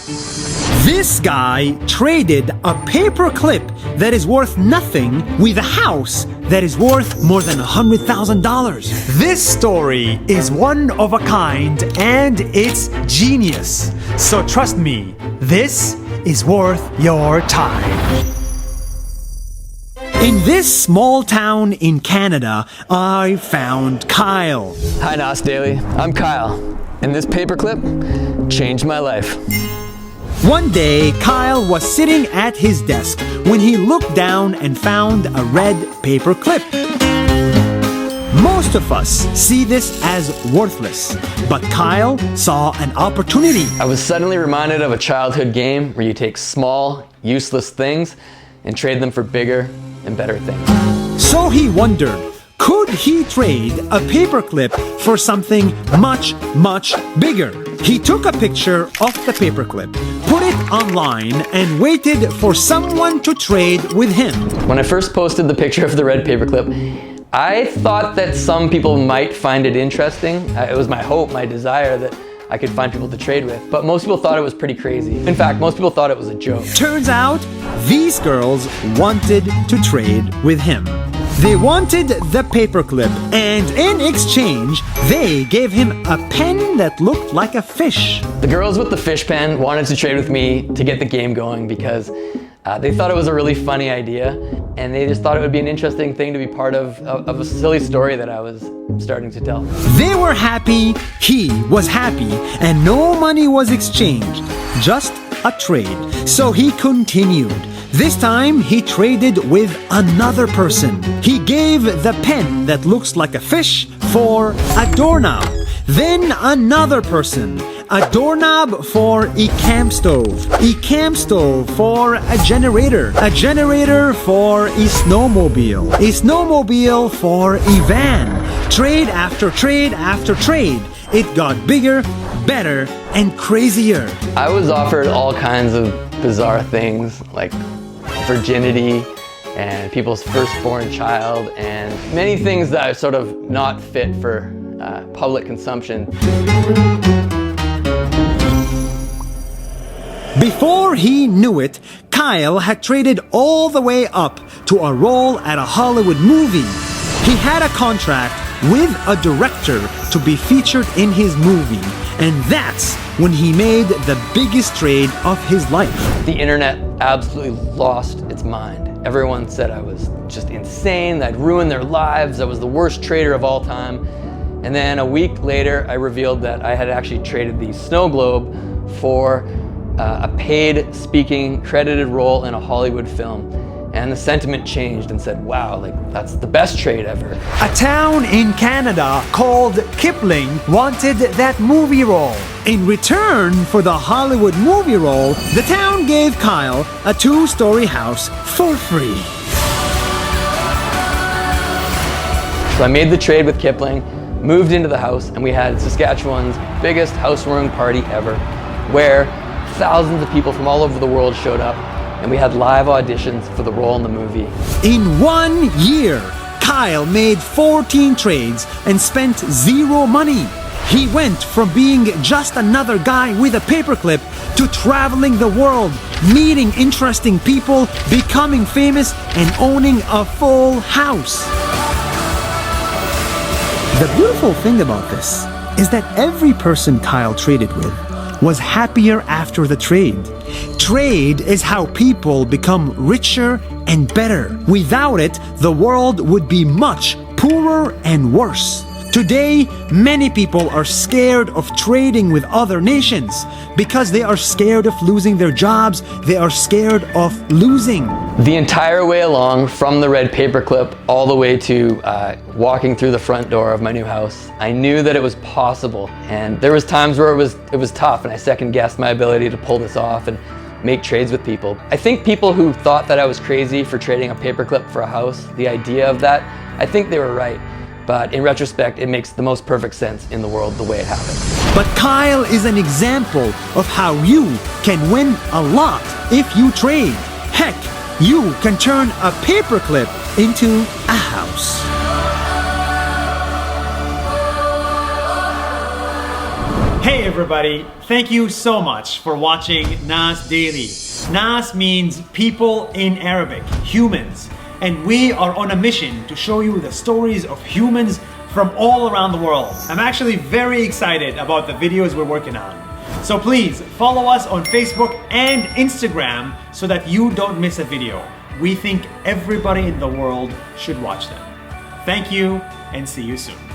This guy traded a paper clip that is worth nothing with a house that is worth more than $100,000. This story is one of a kind and it's genius. So trust me, this is worth your time. In this small town in Canada, I found Kyle. Hi, Nos Daily. I'm Kyle, and this paperclip changed my life. One day, Kyle was sitting at his desk when he looked down and found a red paper clip. Most of us see this as worthless, but Kyle saw an opportunity. I was suddenly reminded of a childhood game where you take small, useless things and trade them for bigger and better things. So he wondered, could he trade a paperclip for something much, much bigger? He took a picture of the paperclip, put it online, and waited for someone to trade with him. When I first posted the picture of the red paperclip, I thought that some people might find it interesting. It was my hope, my desire that I could find people to trade with, but most people thought it was pretty crazy. In fact, most people thought it was a joke. Turns out, these girls wanted to trade with him. They wanted the paperclip, and in exchange, they gave him a pen that looked like a fish. The girls with the fish pen wanted to trade with me to get the game going because they thought it was a really funny idea, and they just thought it would be an interesting thing to be part of a silly story that I was starting to tell. They were happy, he was happy, and no money was exchanged, just a trade. So he continued. This time, he traded with another person. He gave the pen that looks like a fish for a doorknob. Then another person. A doorknob for a camp stove for a generator for a snowmobile for a van. Trade after trade after trade. It got bigger, better, and crazier. I was offered all kinds of bizarre things like virginity and people's firstborn child and many things that are sort of not fit for public consumption. Before he knew it, Kyle had traded all the way up to a role at a Hollywood movie. He had a contract with a director to be featured in his movie, and that's when he made the biggest trade of his life. The internet absolutely lost its mind. Everyone said I was just insane, that I'd ruined their lives, I was the worst trader of all time. And then a week later, I revealed that I had actually traded the snow globe for a paid speaking credited role in a Hollywood film. And the sentiment changed and said, wow, that's the best trade ever. A town in Canada called Kipling wanted that movie role. In return for the Hollywood movie role, the town gave Kyle a 2-story house for free. So I made the trade with Kipling, moved into the house, and we had Saskatchewan's biggest housewarming party ever, where thousands of people from all over the world showed up, and we had live auditions for the role in the movie. In 1 year, Kyle made 14 trades and spent zero money. He went from being just another guy with a paperclip to traveling the world, meeting interesting people, becoming famous, and owning a full house. The beautiful thing about this is that every person Kyle traded with was happier after the trade. Trade is how people become richer and better. Without it, the world would be much poorer and worse. Today, many people are scared of trading with other nations because they are scared of losing their jobs. They are scared of losing. The entire way along, from the red paperclip all the way to walking through the front door of my new house, I knew that it was possible. And there was times where it was tough, and I second-guessed my ability to pull this off and make trades with people. I think people who thought that I was crazy for trading a paperclip for a house, the idea of that, I think they were right. But in retrospect, it makes the most perfect sense in the world the way it happened. But Kyle is an example of how you can win a lot if you trade. Heck, you can turn a paperclip into a house. Hey everybody, thank you so much for watching Nas Daily. Nas means people in Arabic, humans. And we are on a mission to show you the stories of humans from all around the world. I'm actually very excited about the videos we're working on. So please follow us on Facebook and Instagram so that you don't miss a video. We think everybody in the world should watch them. Thank you and see you soon.